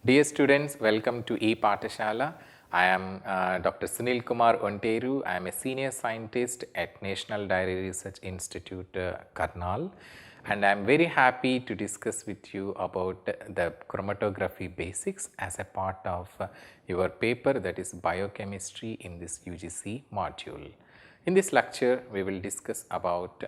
Dear students, welcome to ePathashala. I am Dr. Sunil Kumar Onteru. I am a senior scientist at National Dairy Research Institute, Karnal, and I am very happy to discuss with you about the chromatography basics as a part of your paper, that is biochemistry, in this UGC module. In this lecture, we will discuss about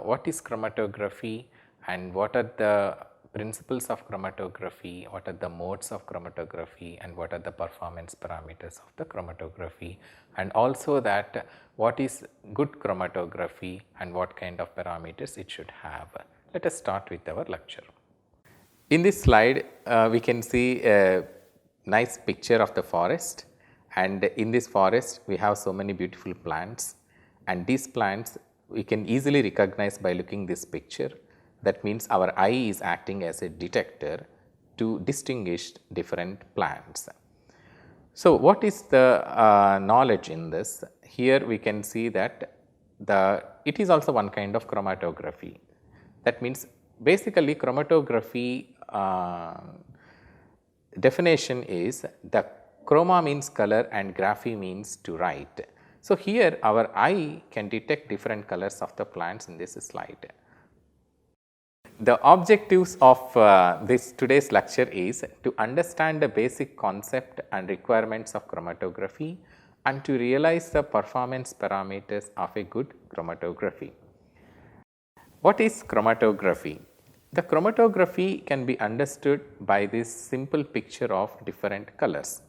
what is chromatography and what are the principles of chromatography, what are the modes of chromatography, and what are the performance parameters of the chromatography, and also that what is good chromatography and what kind of parameters it should have. Let us start with our lecture. In this slide, we can see a nice picture of the forest, and in this forest we have so many beautiful plants, and these plants we can easily recognize by looking this picture. That means our eye is acting as a detector to distinguish different plants. So, what is the knowledge in this? Here we can see that it is also one kind of chromatography. That means basically chromatography definition is the chroma means color and graphy means to write. So, here our eye can detect different colors of the plants in this slide. The objectives of today's lecture is to understand the basic concept and requirements of chromatography and to realize the performance parameters of a good chromatography. What is chromatography? The chromatography can be understood by this simple picture of different colors.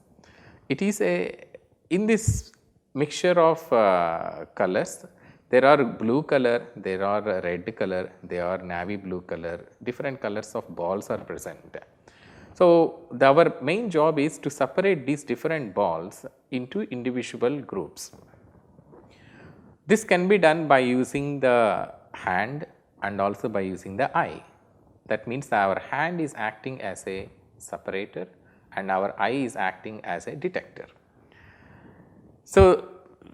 It is in this mixture of colors, there are blue color, there are red color, there are navy blue color, different colors of balls are present. So, our main job is to separate these different balls into individual groups. This can be done by using the hand and also by using the eye. That means our hand is acting as a separator and our eye is acting as a detector. So,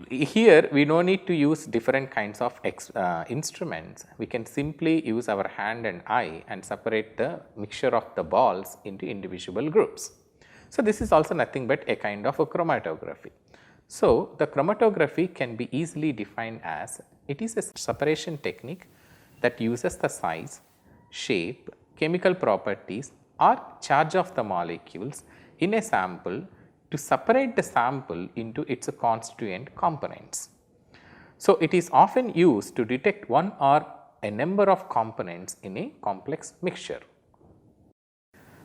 here we no need to use different kinds of instruments. We can simply use our hand and eye and separate the mixture of the balls into individual groups. So, this is also nothing but a kind of a chromatography. So, the chromatography can be easily defined as it is a separation technique that uses the size, shape, chemical properties or charge of the molecules in a sample to separate the sample into its constituent components. So, it is often used to detect one or a number of components in a complex mixture.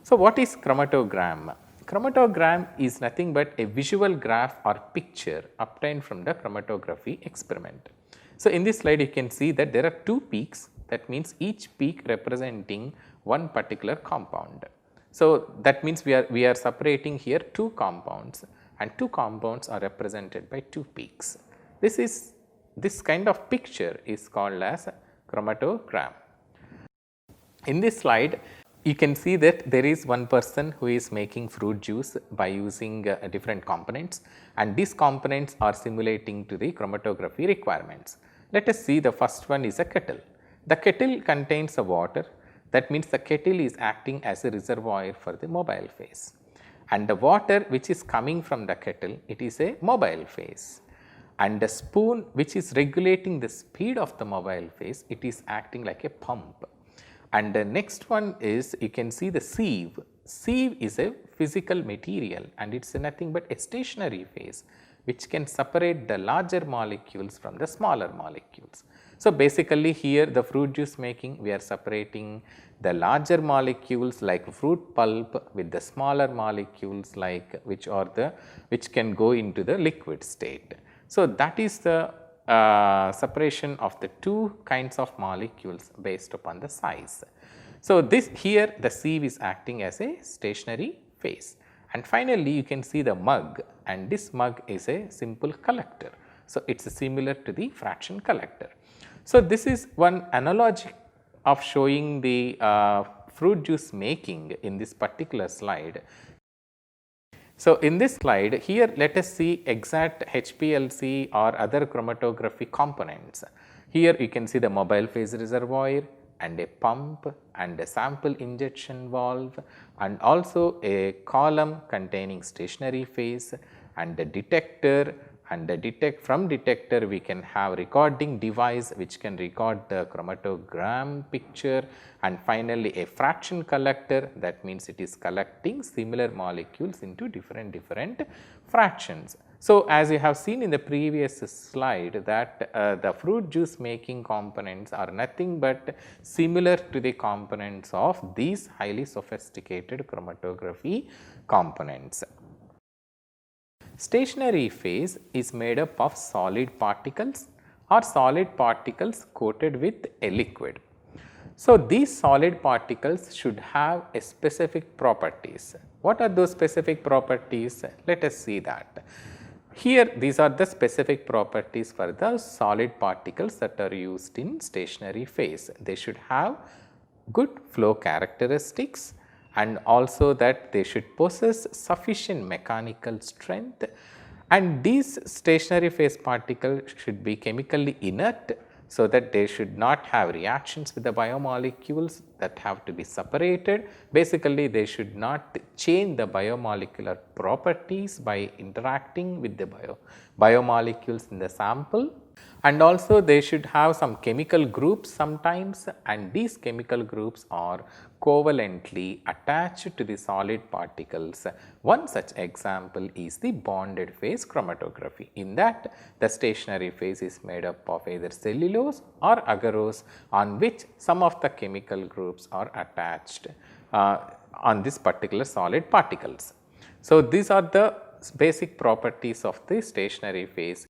So, what is chromatogram? Chromatogram is nothing but a visual graph or picture obtained from the chromatography experiment. So, in this slide you can see that there are two peaks, that means each peak representing one particular compound. So, that means we are separating here two compounds and two compounds are represented by two peaks. This kind of picture is called as chromatogram. In this slide, you can see that there is one person who is making fruit juice by using different components, and these components are simulating to the chromatography requirements. Let us see, the first one is a kettle. The kettle contains the water. That means the kettle is acting as a reservoir for the mobile phase, and the water which is coming from the kettle, it is a mobile phase, and the spoon which is regulating the speed of the mobile phase, it is acting like a pump. And the next one is, you can see the sieve. Sieve is a physical material and it is nothing but a stationary phase which can separate the larger molecules from the smaller molecules. So, basically here the fruit juice making, we are separating the larger molecules like fruit pulp with the smaller molecules like which can go into the liquid state. So, that is the separation of the two kinds of molecules based upon the size. So, this here the sieve is acting as a stationary phase, and finally you can see the mug, and this mug is a simple collector. So, it is similar to the fraction collector. So, this is one analogy of showing the fruit juice making in this particular slide. So, in this slide here let us see exact HPLC or other chromatography components. Here you can see the mobile phase reservoir and a pump and a sample injection valve, and also a column containing stationary phase and a detector, and from detector we can have recording device which can record the chromatogram picture, and finally a fraction collector, that means it is collecting similar molecules into different fractions. So, as you have seen in the previous slide that the fruit juice making components are nothing but similar to the components of these highly sophisticated chromatography components. Stationary phase is made up of solid particles or solid particles coated with a liquid. So, these solid particles should have a specific properties. What are those specific properties? Let us see that. Here these are the specific properties for the solid particles that are used in stationary phase. They should have good flow characteristics, and also that they should possess sufficient mechanical strength, and these stationary phase particles should be chemically inert, so that they should not have reactions with the biomolecules that have to be separated. Basically, they should not change the biomolecular properties by interacting with the biomolecules in the sample, and also they should have some chemical groups sometimes, and these chemical groups are covalently attached to the solid particles. One such example is the bonded phase chromatography. In that, the stationary phase is made up of either cellulose or agarose, on which some of the chemical groups are attached on this particular solid particles. So, these are the basic properties of the stationary phase.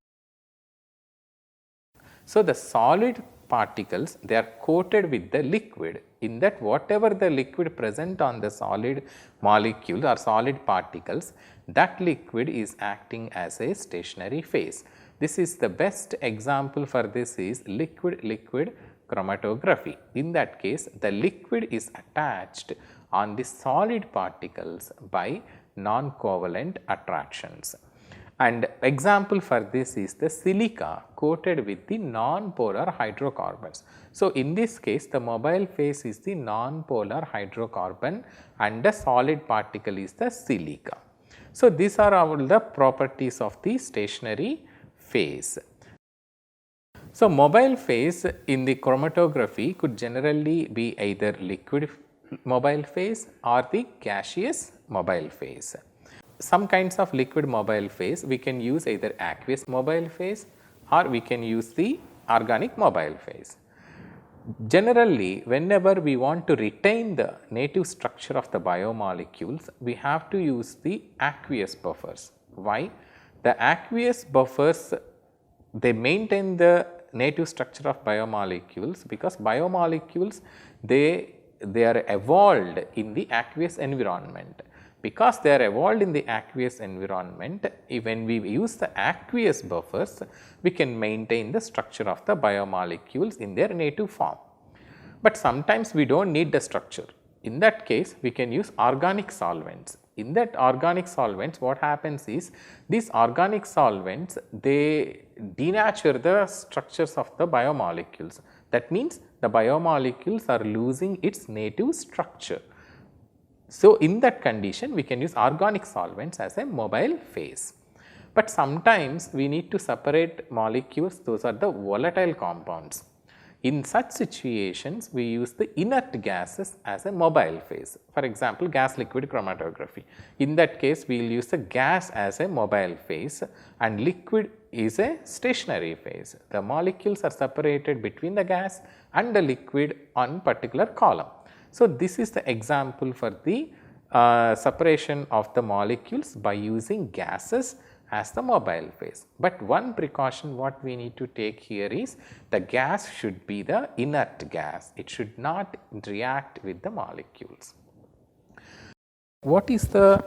So, the solid particles, they are coated with the liquid, in that whatever the liquid present on the solid molecule or solid particles, that liquid is acting as a stationary phase. This is the best example for this is liquid chromatography. In that case, the liquid is attached on the solid particles by non-covalent attractions. And example for this is the silica coated with the non-polar hydrocarbons. So, in this case the mobile phase is the non-polar hydrocarbon and the solid particle is the silica. So, these are all the properties of the stationary phase. So, mobile phase in the chromatography could generally be either liquid mobile phase or the gaseous mobile phase. Some kinds of liquid mobile phase we can use either aqueous mobile phase or we can use the organic mobile phase. Generally, whenever we want to retain the native structure of the biomolecules, we have to use the aqueous buffers. Why? The aqueous buffers, they maintain the native structure of biomolecules, because biomolecules they are evolved in the aqueous environment. Because they are evolved in the aqueous environment, when we use the aqueous buffers, we can maintain the structure of the biomolecules in their native form. But sometimes we do not need the structure. In that case, we can use organic solvents. In that organic solvents, what happens is, these organic solvents, they denature the structures of the biomolecules. That means, the biomolecules are losing its native structure. So, in that condition we can use organic solvents as a mobile phase. But sometimes we need to separate molecules, those are the volatile compounds. In such situations we use the inert gases as a mobile phase. For example, gas liquid chromatography. In that case we will use the gas as a mobile phase and liquid is a stationary phase. The molecules are separated between the gas and the liquid on particular column. So, this is the example for the separation of the molecules by using gases as the mobile phase. But one precaution what we need to take here is, the gas should be the inert gas, it should not react with the molecules. What is the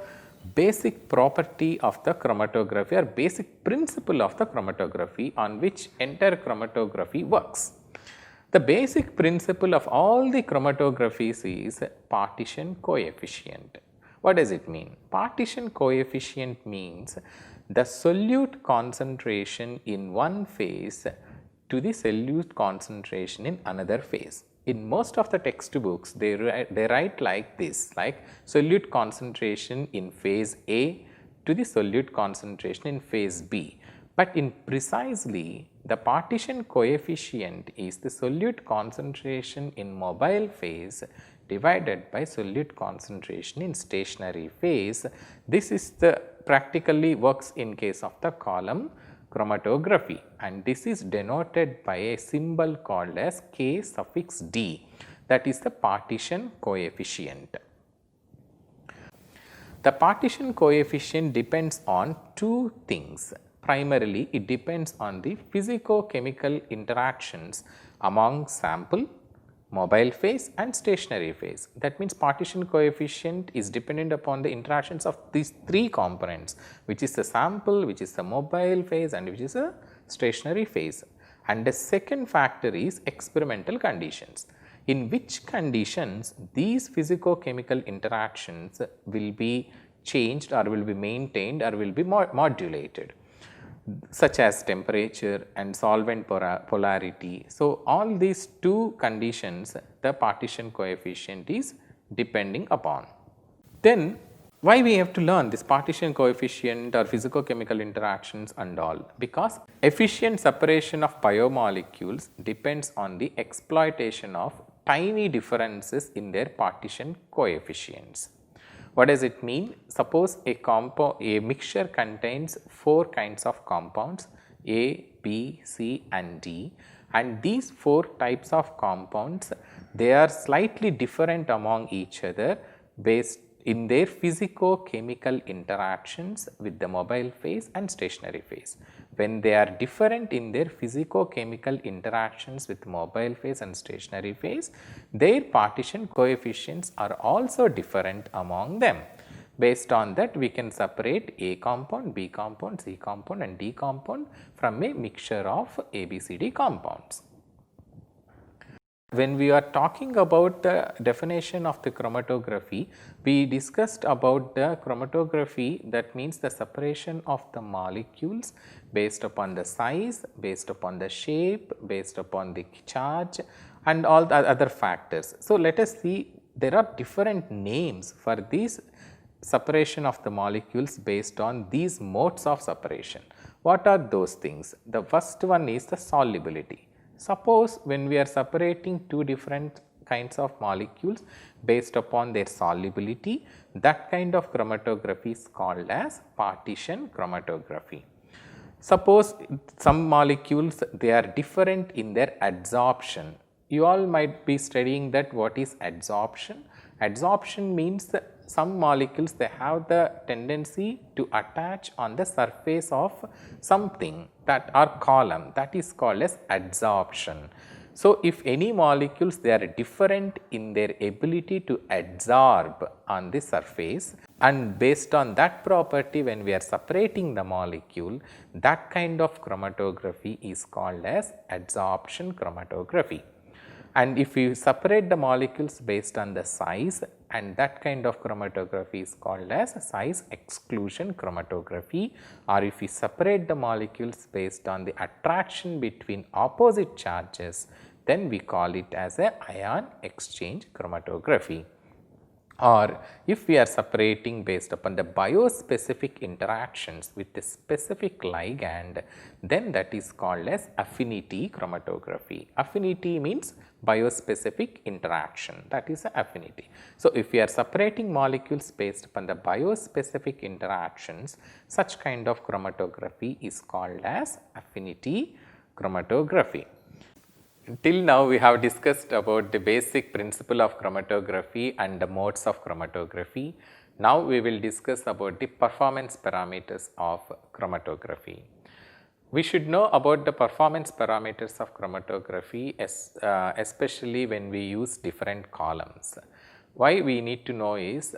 basic property of the chromatography or basic principle of the chromatography on which entire chromatography works? The basic principle of all the chromatographies is partition coefficient. What does it mean? Partition coefficient means the solute concentration in one phase to the solute concentration in another phase. in most of the textbooks they write like this, like solute concentration in phase A to the solute concentration in phase B. But in precisely the partition coefficient is the solute concentration in mobile phase divided by solute concentration in stationary phase. This is the practically works in case of the column chromatography, and this is denoted by a symbol called as K suffix D, that is the partition coefficient. The partition coefficient depends on two things. Primarily, it depends on the physico-chemical interactions among sample, mobile phase and stationary phase. That means partition coefficient is dependent upon the interactions of these three components, which is the sample, which is the mobile phase and which is a stationary phase. And the second factor is experimental conditions, in which conditions these physico-chemical interactions will be changed or will be maintained or will be modulated, such as temperature and solvent polarity. So, all these two conditions the partition coefficient is depending upon. Then why we have to learn this partition coefficient or physico-chemical interactions and all? Because efficient separation of biomolecules depends on the exploitation of tiny differences in their partition coefficients. What does it mean? Suppose a mixture contains 4 kinds of compounds A, B, C and D, and these 4 types of compounds, they are slightly different among each other based in their physico-chemical interactions with the mobile phase and stationary phase. When they are different in their physico-chemical interactions with mobile phase and stationary phase, their partition coefficients are also different among them. Based on that, we can separate A compound, B compound, C compound and D compound from a mixture of ABCD compounds. When we are talking about the definition of the chromatography, we discussed about the chromatography, that means the separation of the molecules based upon the size, based upon the shape, based upon the charge and all the other factors. So, let us see, there are different names for these separation of the molecules based on these modes of separation. What are those things? The first one is the solubility. Suppose when we are separating two different kinds of molecules based upon their solubility, that kind of chromatography is called as partition chromatography. Suppose some molecules, they are different in their adsorption. You all might be studying that what is adsorption. Adsorption means some molecules, they have the tendency to attach on the surface of something that are column, that is called as adsorption. So, if any molecules, they are different in their ability to adsorb on the surface, and based on that property when we are separating the molecule, that kind of chromatography is called as adsorption chromatography. And if you separate the molecules based on the size, and that kind of chromatography is called as size exclusion chromatography, or if we separate the molecules based on the attraction between opposite charges, then we call it as a ion exchange chromatography. Or if we are separating based upon the biospecific interactions with a specific ligand, then that is called as affinity chromatography. Affinity means biospecific interaction, that is affinity. So, if we are separating molecules based upon the biospecific interactions, such kind of chromatography is called as affinity chromatography. Till now we have discussed about the basic principle of chromatography and the modes of chromatography. Now we will discuss about the performance parameters of chromatography. We should know about the performance parameters of chromatography, especially when we use different columns. Why we need to know is,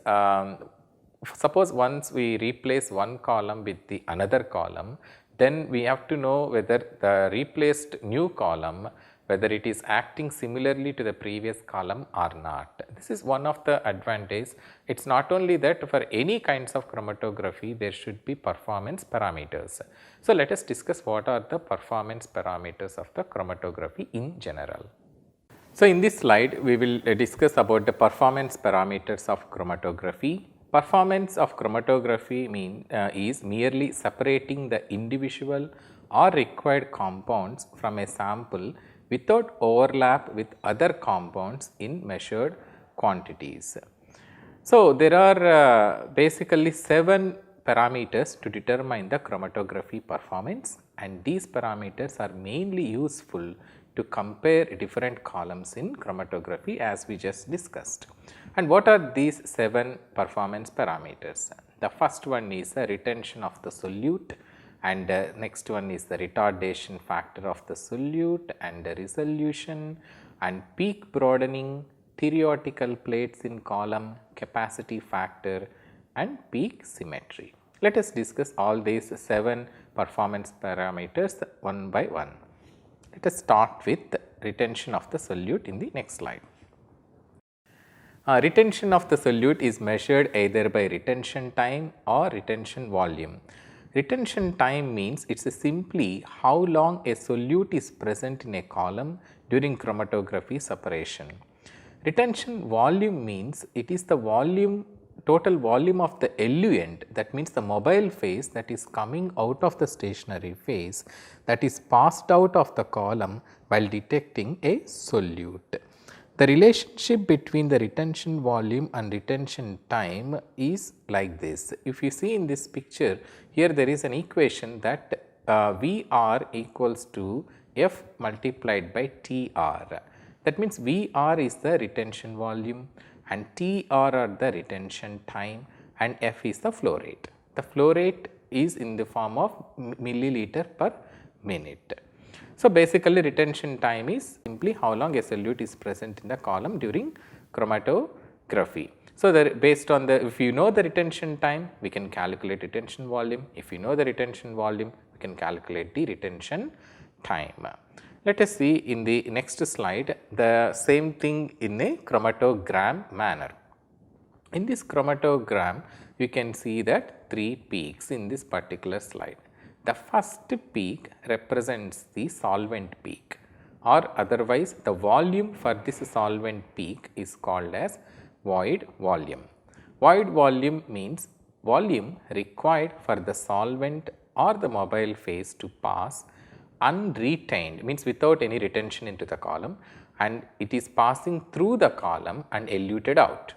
suppose once we replace one column with the another column, then we have to know whether the replaced new column, whether it is acting similarly to the previous column or not. This is one of the advantages. It is not only that, for any kinds of chromatography there should be performance parameters. So, let us discuss what are the performance parameters of the chromatography in general. So, in this slide we will discuss about the performance parameters of chromatography. Performance of chromatography is merely separating the individual or required compounds from a sample without overlap with other compounds in measured quantities. So, there are basically 7 parameters to determine the chromatography performance, and these parameters are mainly useful to compare different columns in chromatography as we just discussed. And what are these 7 performance parameters? The first one is the retention of the solute, and next one is the retardation factor of the solute, and the resolution, and peak broadening, theoretical plates in column, capacity factor, and peak symmetry. Let us discuss all these 7 performance parameters one by one. Let us start with retention of the solute in the next slide. Retention of the solute is measured either by retention time or retention volume. Retention time means it is simply how long a solute is present in a column during chromatography separation. Retention volume means it is the volume, total volume of the eluent, that means the mobile phase that is coming out of the stationary phase, that is passed out of the column while detecting a solute. The relationship between the retention volume and retention time is like this. If you see in this picture, here there is an equation that VR equals to F multiplied by TR. That means VR is the retention volume and TR are the retention time and F is the flow rate. The flow rate is in the form of milliliter per minute. So, basically retention time is simply how long a solute is present in the column during chromatography. So, based on the, if you know the retention time, we can calculate retention volume. If you know the retention volume, we can calculate the retention time. Let us see in the next slide the same thing in a chromatogram manner. In this chromatogram, you can see that 3 peaks in this particular slide. The first peak represents the solvent peak, or otherwise the volume for this solvent peak is called as void volume. Void volume means volume required for the solvent or the mobile phase to pass unretained, means without any retention into the column, and it is passing through the column and eluted out.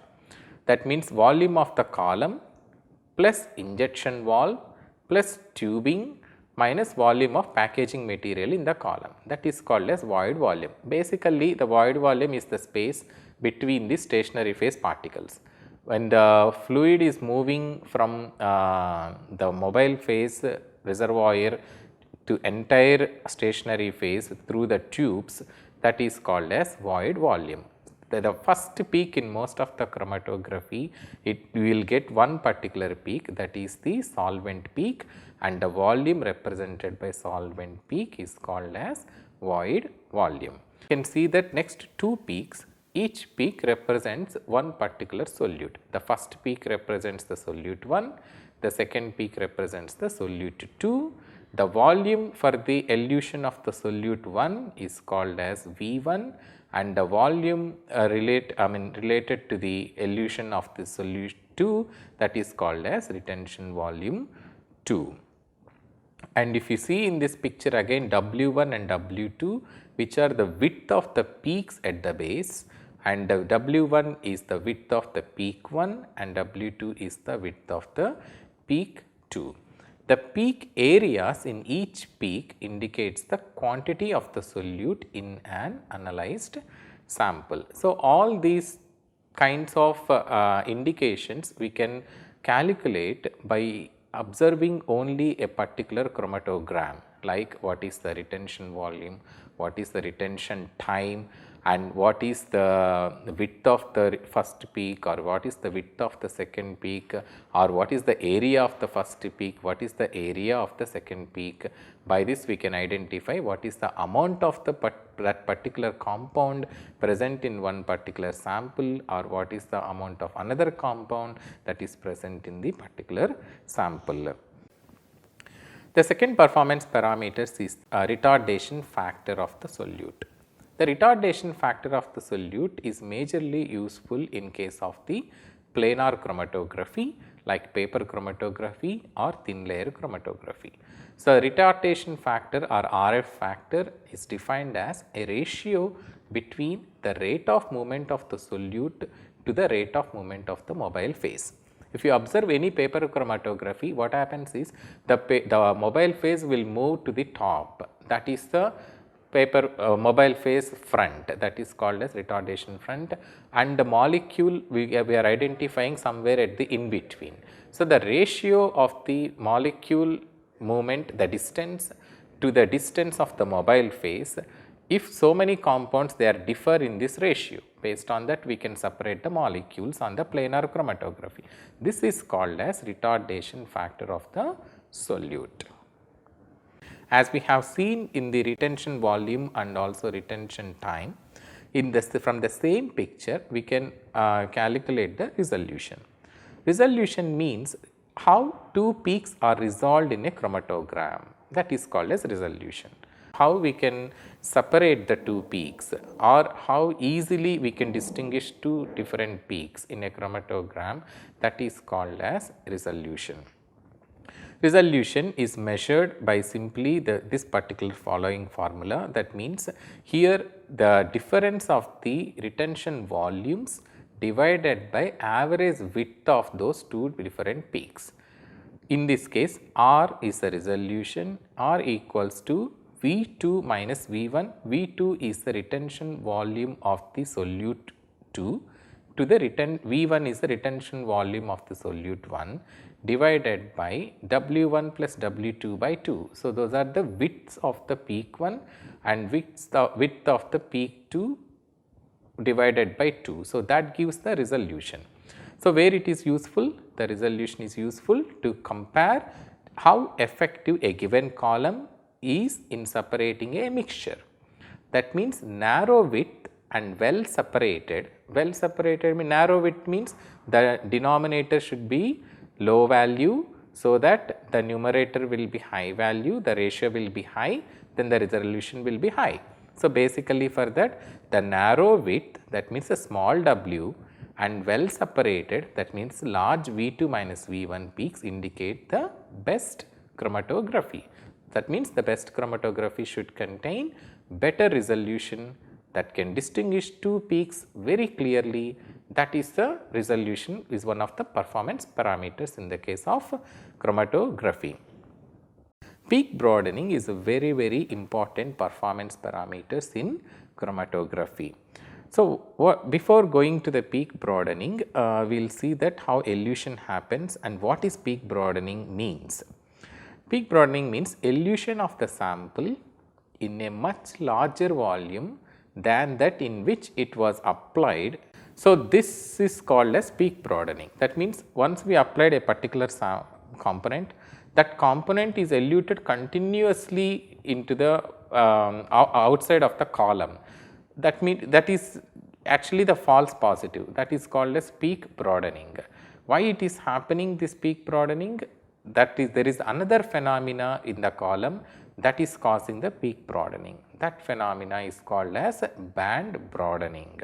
That means volume of the column plus injection valve plus tubing minus volume of packaging material in the column, that is called as void volume. Basically the void volume is the space between the stationary phase particles. When the fluid is moving from the mobile phase reservoir to entire stationary phase through the tubes, that is called as void volume. The first peak in most of the chromatography, we will get one particular peak, that is the solvent peak, and the volume represented by solvent peak is called as void volume. You can see that next 2 peaks, each peak represents one particular solute. The first peak represents the solute 1, the second peak represents the solute 2. The volume for the elution of the solute 1 is called as V1, and the volume related to the elution of the solute 2, that is called as retention volume 2. And if you see in this picture again W1 and W2, which are the width of the peaks at the base, and W1 is the width of the peak 1 and W2 is the width of the peak 2. The peak areas in each peak indicates the quantity of the solute in an analyzed sample. So, all these kinds of indications we can calculate by observing only a particular chromatogram, like what is the retention volume, what is the retention time, and what is the width of the first peak, or what is the width of the second peak, or what is the area of the first peak, what is the area of the second peak. By this we can identify what is the amount of that particular compound present in one particular sample, or what is the amount of another compound that is present in the particular sample. The second performance parameter is retardation factor of the solute. The retardation factor of the solute is majorly useful in case of the planar chromatography like paper chromatography or thin layer chromatography. So, retardation factor or RF factor is defined as a ratio between the rate of movement of the solute to the rate of movement of the mobile phase. If you observe any paper chromatography, what happens is the mobile phase will move to the top, that is the paper mobile phase front, that is called as retardation front, and the molecule we are identifying somewhere at the in between. So, the ratio of the molecule movement, the distance to the distance of the mobile phase, if so many compounds they are differ in this ratio, based on that we can separate the molecules on the planar chromatography. This is called as retardation factor of the solute. As we have seen in the retention volume and also retention time, in this from the same picture we can calculate the resolution. Resolution means how two peaks are resolved in a chromatogram, that is called as resolution. How we can separate the two peaks or how easily we can distinguish two different peaks in a chromatogram, that is called as resolution. Resolution is measured by simply this particular following formula. That means here the difference of the retention volumes divided by average width of those two different peaks. In this case, R is the resolution, R equals to V2 minus V1. V2 is the retention volume of the solute 2 to the V1 is the retention volume of the solute 1 divided by W1 plus W2 by 2. So, those are the widths of the peak 1 and width of the peak 2 divided by 2. So, that gives the resolution. So, where it is useful? The resolution is useful to compare how effective a given column is in separating a mixture. That means narrow width and well separated means narrow width means the denominator should be low value, so that the numerator will be high value, the ratio will be high, then the resolution will be high. So, basically for that the narrow width, that means a small w, and well separated, that means large V2 minus V1 peaks indicate the best chromatography. That means the best chromatography should contain better resolution that can distinguish two peaks very clearly. That is the resolution is one of the performance parameters in the case of chromatography. Peak broadening is a very important performance parameters in chromatography. So, before going to the peak broadening, we will see that how elution happens and what is peak broadening means. Peak broadening means elution of the sample in a much larger volume than that in which it was applied. So, this is called as peak broadening. That means, once we applied a particular component, that component is eluted continuously into the outside of the column. That means that is actually the false positive, that is called as peak broadening. Why it is happening this peak broadening? That is, there is another phenomena in the column that is causing the peak broadening. That phenomena is called as band broadening.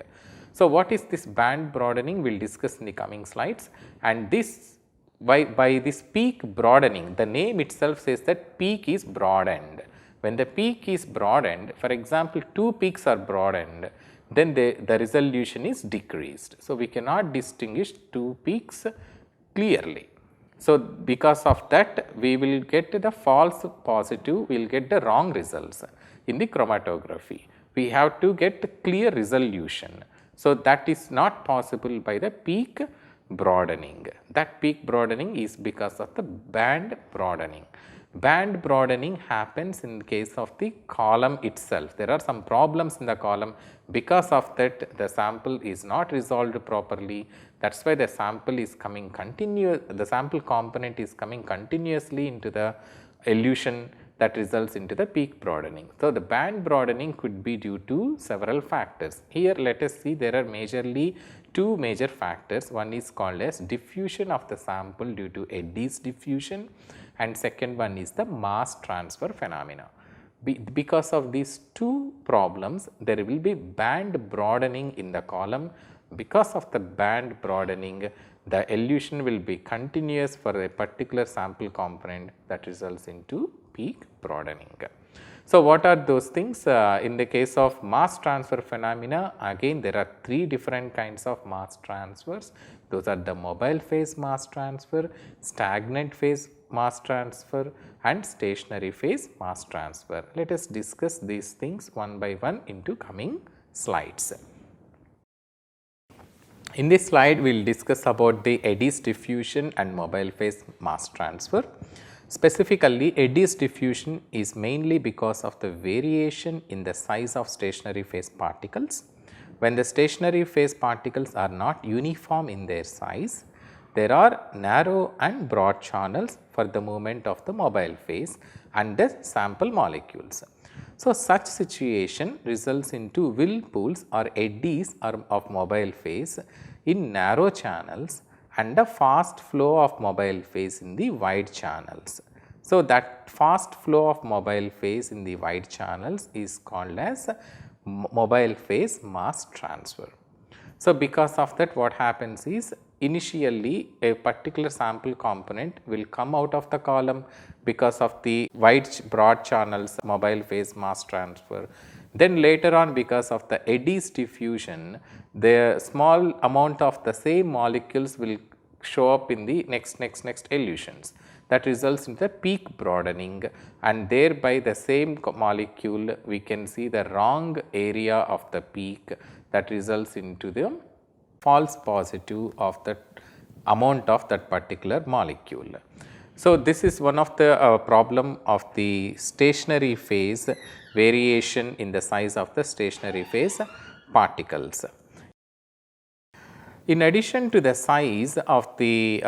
So, what is this band broadening? We will discuss in the coming slides, and this by this peak broadening, the name itself says that peak is broadened. When the peak is broadened, for example, two peaks are broadened, then the resolution is decreased. So, we cannot distinguish two peaks clearly. So, because of that we will get the false positive, we will get the wrong results in the chromatography. We have to get clear resolution. So, that is not possible by the peak broadening. That peak broadening is because of the band broadening. Band broadening happens in case of the column itself. There are some problems in the column, because of that the sample is not resolved properly. That is why the sample is coming the sample component is coming continuously into the elution that results into the peak broadening. So, the band broadening could be due to several factors. Here let us see there are majorly two major factors. One is called as diffusion of the sample due to Eddy's diffusion, and second one is the mass transfer phenomena. Because of these two problems, there will be band broadening in the column. Because of the band broadening, the elution will be continuous for a particular sample component that results into peak broadening. So, what are those things? In the case of mass transfer phenomena, again there are three different kinds of mass transfers. Those are the mobile phase mass transfer, stagnant phase mass transfer and stationary phase mass transfer. Let us discuss these things one by one into coming slides. In this slide, we will discuss about the eddies diffusion and mobile phase mass transfer. Specifically, eddies diffusion is mainly because of the variation in the size of stationary phase particles. When the stationary phase particles are not uniform in their size, there are narrow and broad channels for the movement of the mobile phase and the sample molecules. So, such situation results into whirlpools or eddies of mobile phase in narrow channels and a fast flow of mobile phase in the wide channels. So, that fast flow of mobile phase in the wide channels is called as mobile phase mass transfer. So, because of that, what happens is initially a particular sample component will come out of the column because of the wide broad channels mobile phase mass transfer. Then later on, because of the eddies diffusion, the small amount of the same molecules will show up in the next elutions. That results in the peak broadening, and thereby the same molecule we can see the wrong area of the peak, that results into the false positive of that amount of that particular molecule. So, this is one of the problem of the stationary phase, variation in the size of the stationary phase particles. In addition to the size of the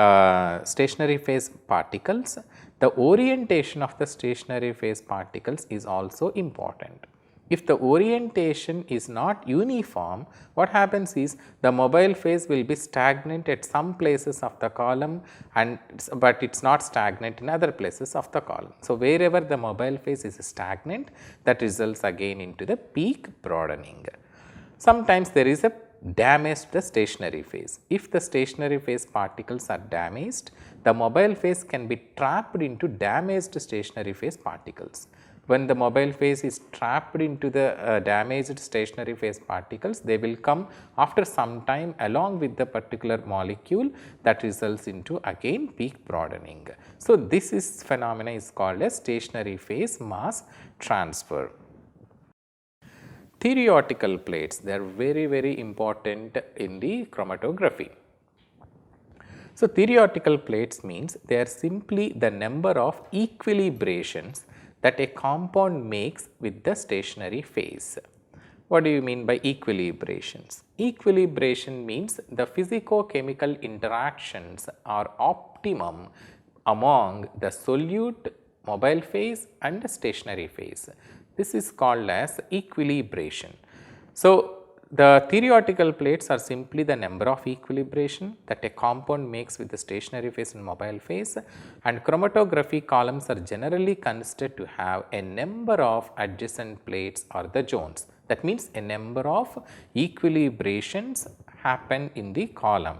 stationary phase particles, the orientation of the stationary phase particles is also important. If the orientation is not uniform, what happens is the mobile phase will be stagnant at some places of the column, but it is not stagnant in other places of the column. So, wherever the mobile phase is stagnant, that results again into the peak broadening. Sometimes there is a damaged the stationary phase. If the stationary phase particles are damaged, the mobile phase can be trapped into damaged stationary phase particles. When the mobile phase is trapped into the damaged stationary phase particles, they will come after some time along with the particular molecule, that results into again peak broadening. So, this is phenomena is called as stationary phase mass transfer. Theoretical plates, they are very important in the chromatography. So, theoretical plates means they are simply the number of equilibrations that a compound makes with the stationary phase. What do you mean by equilibrations? Equilibration means the physico-chemical interactions are optimum among the solute, mobile phase and the stationary phase. This is called as equilibration. So, the theoretical plates are simply the number of equilibration that a compound makes with the stationary phase and mobile phase, and chromatography columns are generally considered to have a number of adjacent plates or the zones. That means a number of equilibrations happen in the column.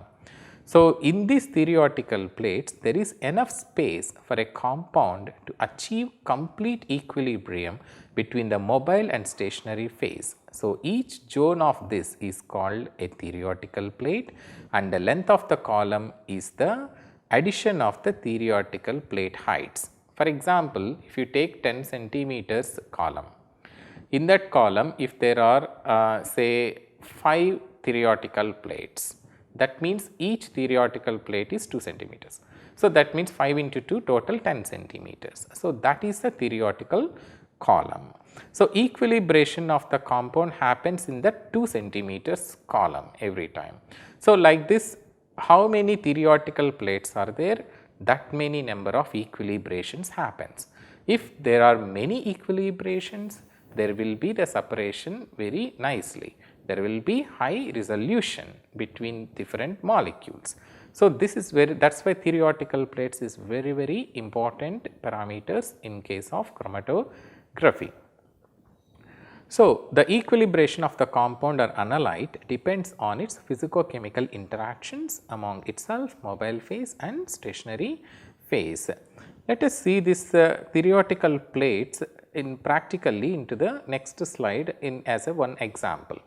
So, in these theoretical plates, there is enough space for a compound to achieve complete equilibrium between the mobile and stationary phase. So, each zone of this is called a theoretical plate, and the length of the column is the addition of the theoretical plate heights. For example, if you take 10 centimeters column, in that column if there are say 5 theoretical plates, that means each theoretical plate is 2 centimeters. So, that means 5 into 2 total 10 centimeters. So, that is the theoretical column. So, equilibration of the compound happens in the 2 centimeters column every time. So, like this, how many theoretical plates are there? That many number of equilibrations happens. If there are many equilibrations, there will be the separation very nicely. There will be high resolution between different molecules. So, this is that is why theoretical plates is very important parameters in case of chromatography. chromatography. So, the equilibration of the compound or analyte depends on its physicochemical interactions among itself, mobile phase and stationary phase. Let us see this theoretical plates in practically into the next slide in as a one example.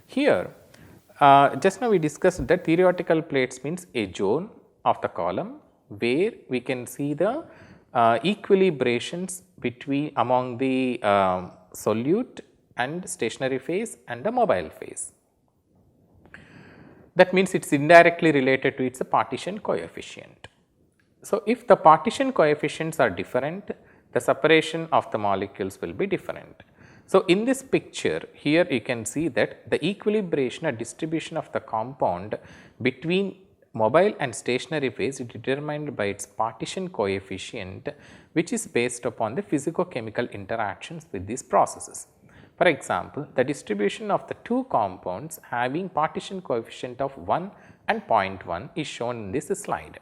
Here, just now we discussed that theoretical plates means a zone of the column where we can see the equilibrations between among the solute and stationary phase and the mobile phase. That means it is indirectly related to its partition coefficient. So, if the partition coefficients are different, the separation of the molecules will be different. So, in this picture here you can see that the equilibration or distribution of the compound between mobile and stationary phase is determined by its partition coefficient, which is based upon the physicochemical interactions with these processes. For example, the distribution of the two compounds having partition coefficient of 1 and 0.1 is shown in this slide.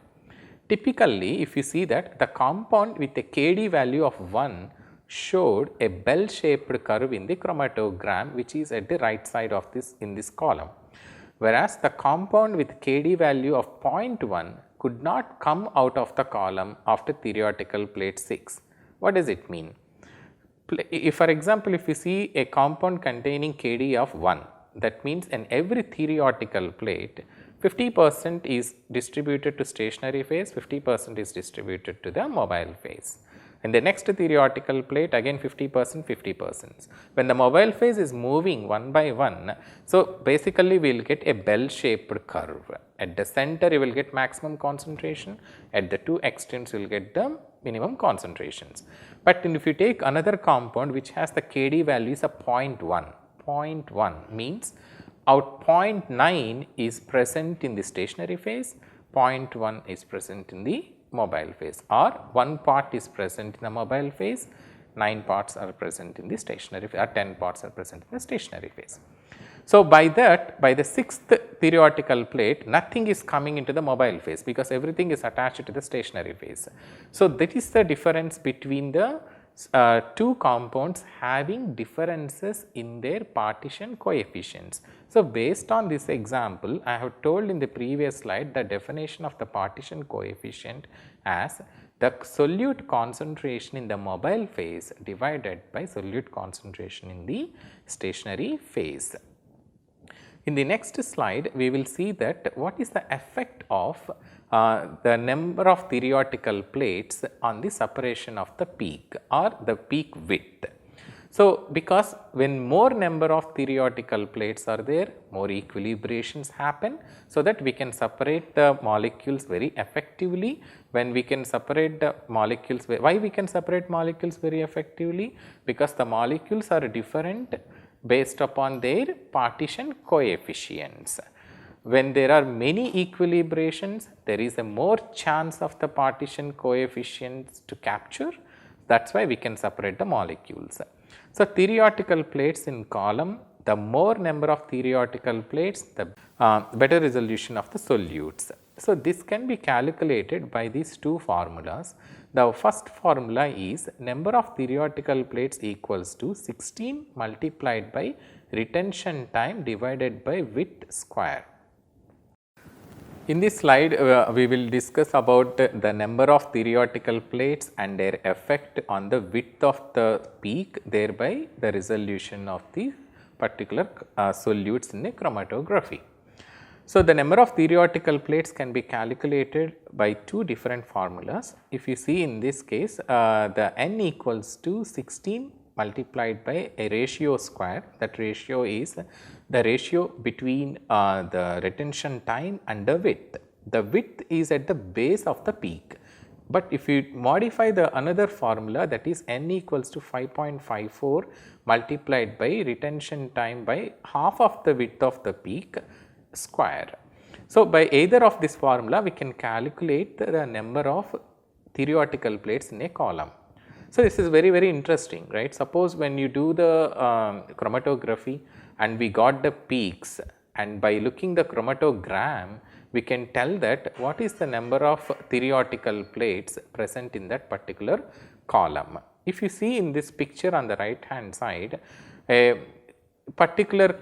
Typically, if you see that the compound with a Kd value of 1 showed a bell shaped curve in the chromatogram, which is at the right side of this in this column, whereas the compound with Kd value of 0.1 could not come out of the column after theoretical plate 6. What does it mean? If for example, if you see a compound containing Kd of 1, that means in every theoretical plate 50% is distributed to stationary phase, 50% is distributed to the mobile phase. In the next theoretical plate again 50%, 50%. When the mobile phase is moving one by one, so basically we will get a bell shaped curve. At the center you will get maximum concentration, at the two extremes you will get the minimum concentrations. But if you take another compound which has the Kd values of 0.1 means out 0.9 is present in the stationary phase, 0.1 is present in the mobile phase, or 1 part is present in the mobile phase, 9 parts are present in the stationary phase, or 10 parts are present in the stationary phase. So, by that, by the 6th theoretical plate, nothing is coming into the mobile phase because everything is attached to the stationary phase. So, that is the difference between the two compounds having differences in their partition coefficients. So, based on this example, I have told in the previous slide the definition of the partition coefficient as the solute concentration in the mobile phase divided by solute concentration in the stationary phase. In the next slide, we will see that what is the effect of the number of theoretical plates on the separation of the peak or the peak width. So, because when more number of theoretical plates are there, more equilibrations happen, so that we can separate the molecules very effectively. When we can separate the molecules, why we can separate molecules very effectively? Because the molecules are different based upon their partition coefficients. When there are many equilibrations, there is a more chance of the partition coefficients to capture. That is why we can separate the molecules. So, theoretical plates in column, the more number of theoretical plates, the better resolution of the solutes. So, this can be calculated by these two formulas. The first formula is number of theoretical plates equals to 16 multiplied by retention time divided by width square. In this slide, we will discuss about the number of theoretical plates and their effect on the width of the peak, thereby the resolution of the particular solutes in a chromatography. So, the number of theoretical plates can be calculated by two different formulas. If you see in this case, the n equals to 16 multiplied by a ratio square. That ratio is the ratio between the retention time and the width. The width is at the base of the peak, but if you modify the another formula, that is n equals to 5.54 multiplied by retention time by half of the width of the peak square. So, by either of this formula we can calculate the number of theoretical plates in a column. So, this is very interesting, right. Suppose when you do the chromatography and we got the peaks, and by looking the chromatogram we can tell that what is the number of theoretical plates present in that particular column. If you see in this picture on the right hand side, a particular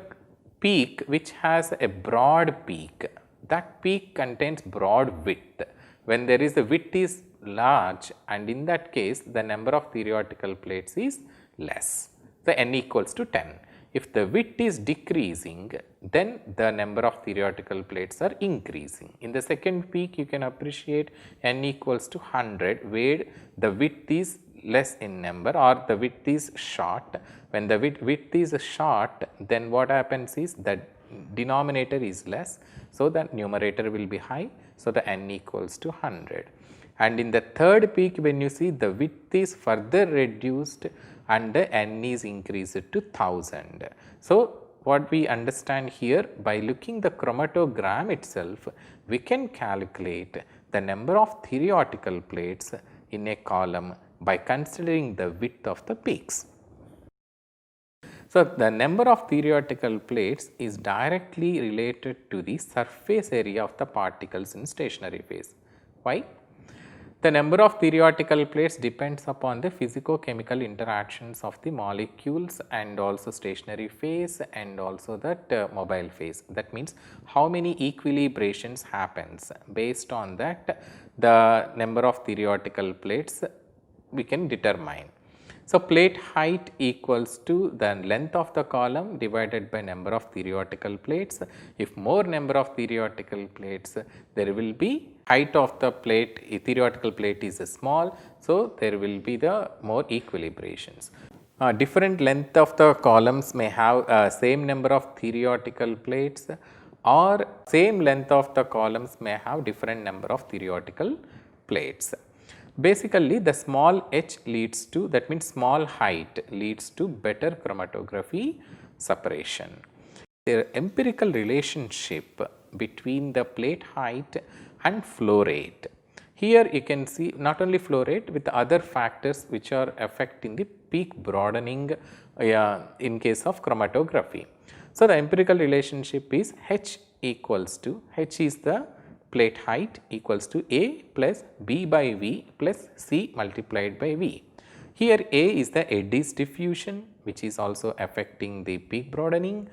peak which has a broad peak, that peak contains broad width. When there is a width is large, and in that case the number of theoretical plates is less, the n equals to 10. If the width is decreasing, then the number of theoretical plates are increasing. In the second peak, you can appreciate n equals to 100, where the width is less in number or the width is short. When the width is short, then what happens is that denominator is less, so the numerator will be high, so the n equals to 100. And in the third peak, when you see the width is further reduced and the n is increased to 1000. So, what we understand here, by looking the chromatogram itself, we can calculate the number of theoretical plates in a column by considering the width of the peaks. So, the number of theoretical plates is directly related to the surface area of the particles in stationary phase. Why? The number of theoretical plates depends upon the physico-chemical interactions of the molecules and also stationary phase and also that mobile phase. That means how many equilibrations happens. Based on that, the number of theoretical plates we can determine. So, plate height equals to the length of the column divided by number of theoretical plates. If more number of theoretical plates, there will be height of the plate, theoretical plate is small. So, there will be the more equilibrations. Different length of the columns may have same number of theoretical plates, or same length of the columns may have different number of theoretical plates. Basically, the small h leads to, that means small height leads to better chromatography separation. The empirical relationship between the plate height and flow rate. Here you can see not only flow rate, with other factors which are affecting the peak broadening in case of chromatography. So, the empirical relationship is H equals to, H is the plate height equals to A plus B by V plus C multiplied by V. Here A is the eddy's diffusion, which is also affecting the peak broadening.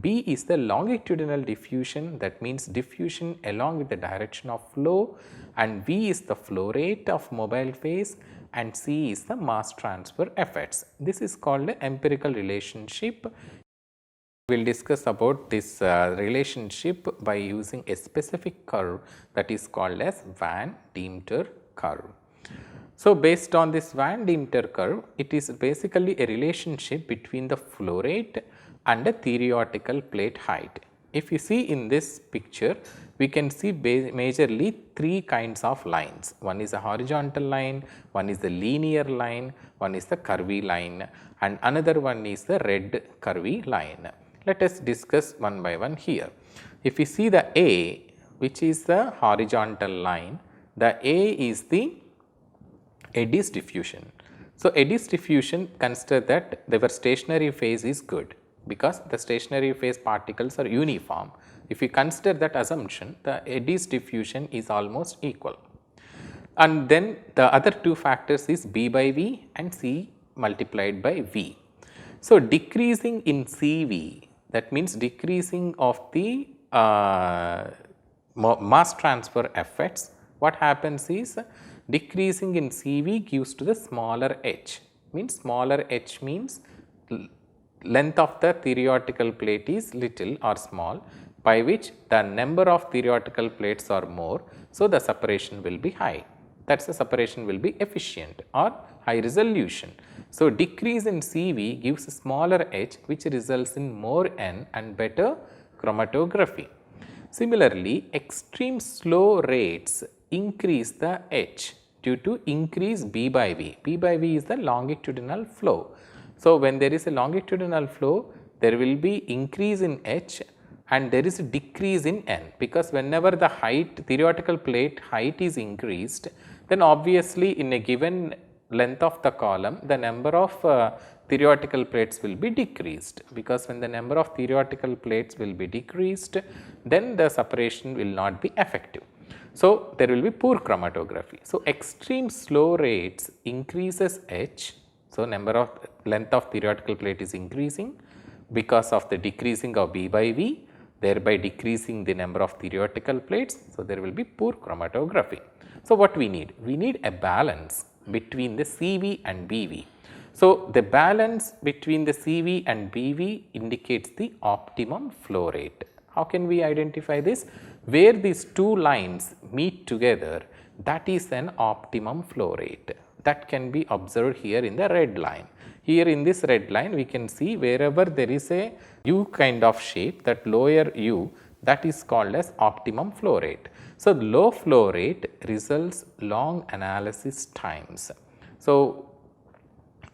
B is the longitudinal diffusion, that means diffusion along with the direction of flow, and V is the flow rate of mobile phase, and C is the mass transfer effects. This is called the empirical relationship. We will discuss about this relationship by using a specific curve that is called as Van Demeter curve. So, based on this Van Demeter curve, it is basically a relationship between the flow rate and the theoretical plate height. If you see in this picture, we can see majorly three kinds of lines. One is a horizontal line, one is the linear line, one is the curvy line, and another one is the red curvy line. Let us discuss one by one here. If you see the A, which is the horizontal line, the A is the eddy's diffusion. So, eddy's diffusion, consider that their stationary phase is good, because the stationary phase particles are uniform. If you consider that assumption, the eddy's diffusion is almost equal. And then the other two factors is B by V and C multiplied by V. So, decreasing in CV, that means decreasing of the mass transfer effects, what happens is decreasing in CV gives to the smaller h, means smaller h means length of the theoretical plate is little or small, by which the number of theoretical plates are more. So, the separation will be high, that is the separation will be efficient or high resolution. So, decrease in CV gives smaller h, which results in more n and better chromatography. Similarly, extreme slow rates increase the h due to increase B by V. B by V is the longitudinal flow. So, when there is a longitudinal flow, there will be increase in h and there is a decrease in n, because whenever the height, theoretical plate height is increased, then obviously in a given length of the column, the number of theoretical plates will be decreased, because when the number of theoretical plates will be decreased, then the separation will not be effective. So, there will be poor chromatography. So, extreme slow rates increases h So, length of theoretical plate is increasing because of the decreasing of B by V, thereby decreasing the number of theoretical plates. So, there will be poor chromatography. So, what we need? We need a balance between the CV and BV. So, the balance between the CV and BV indicates the optimum flow rate. How can we identify this? Where these two lines meet together, that is an optimum flow rate. That can be observed here in the red line. Here in this red line, we can see wherever there is a U kind of shape, that lower U, that is called as optimum flow rate. So, low flow rate results long analysis times. So,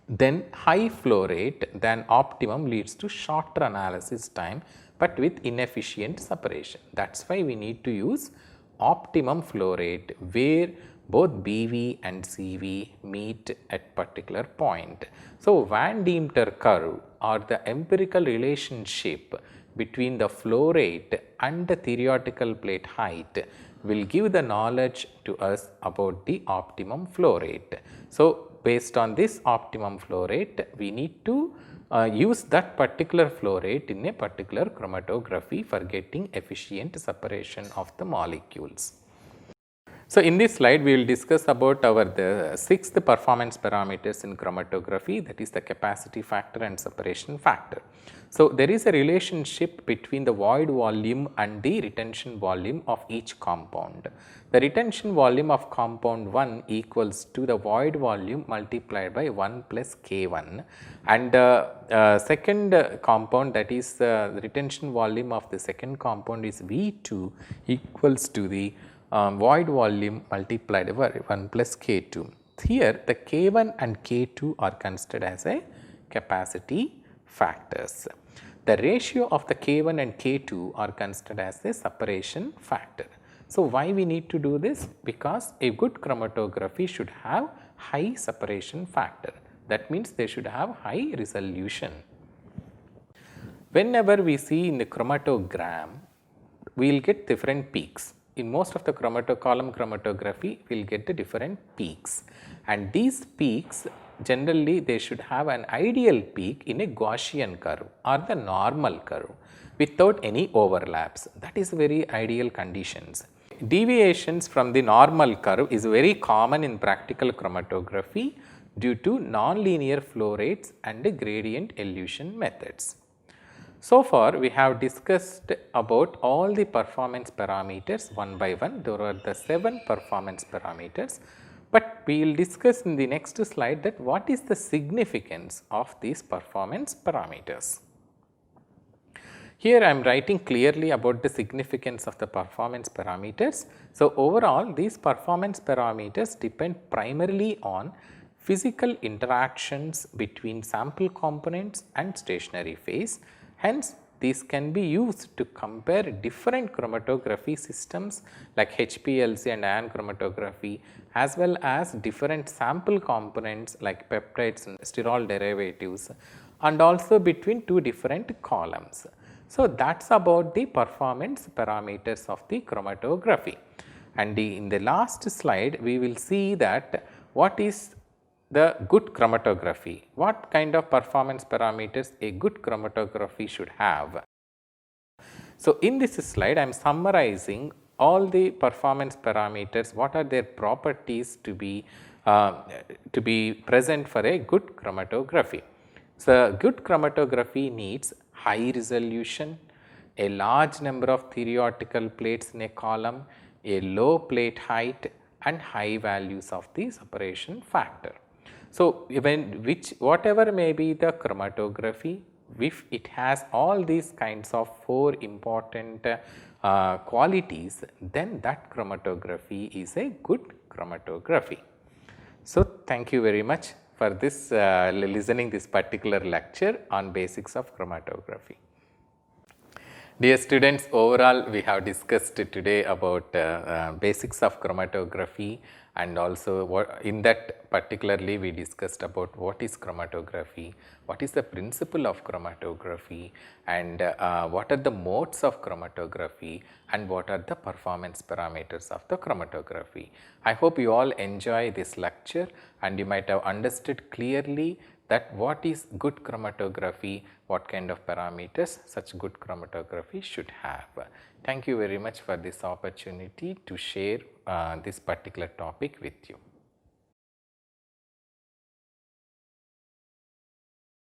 then high flow rate than optimum leads to shorter analysis time, but with inefficient separation. That is why we need to use optimum flow rate where both BV and CV meet at particular point. So, Van Demeter curve or the empirical relationship between the flow rate and the theoretical plate height will give the knowledge to us about the optimum flow rate. So, based on this optimum flow rate, we need to use that particular flow rate in a particular chromatography for getting efficient separation of the molecules. So, in this slide we will discuss about the sixth performance parameters in chromatography, that is the capacity factor and separation factor. So, there is a relationship between the void volume and the retention volume of each compound. The retention volume of compound 1 equals to the void volume multiplied by 1 plus K1, and second compound, that is the retention volume of the second compound is V2 equals to the void volume multiplied by 1 plus K2. Here the K1 and K2 are considered as a capacity factors. The ratio of the K1 and K2 are considered as a separation factor. So, why we need to do this? Because a good chromatography should have high separation factor. That means they should have high resolution. Whenever we see in the chromatogram, we will get different peaks. In most of the column chromatography, we will get the different peaks, and these peaks generally they should have an ideal peak in a Gaussian curve or the normal curve without any overlaps. That is very ideal conditions. Deviations from the normal curve is very common in practical chromatography due to nonlinear flow rates and gradient elution methods. So far, we have discussed about all the performance parameters one by one. There are the 7 performance parameters, but we will discuss in the next slide that what is the significance of these performance parameters. Here I am writing clearly about the significance of the performance parameters. So, overall these performance parameters depend primarily on physical interactions between sample components and stationary phase. Hence, these can be used to compare different chromatography systems like HPLC and ion chromatography, as well as different sample components like peptides and sterol derivatives, and also between two different columns. So, that is about the performance parameters of the chromatography. And in the last slide, we will see that what is the good chromatography, what kind of performance parameters a good chromatography should have. So, in this slide I am summarizing all the performance parameters, what are their properties to be present for a good chromatography. So, good chromatography needs high resolution, a large number of theoretical plates in a column, a low plate height, and high values of the separation factor. So, whatever may be the chromatography, if it has all these kinds of 4 important qualities, then that chromatography is a good chromatography. So, thank you very much for this listening this particular lecture on basics of chromatography. Dear students, overall we have discussed today about basics of chromatography, and also in that particularly we discussed about what is chromatography, what is the principle of chromatography, and what are the modes of chromatography, and what are the performance parameters of the chromatography. I hope you all enjoy this lecture and you might have understood clearly that what is good chromatography, what kind of parameters such good chromatography should have. Thank you very much for this opportunity to share this particular topic with you.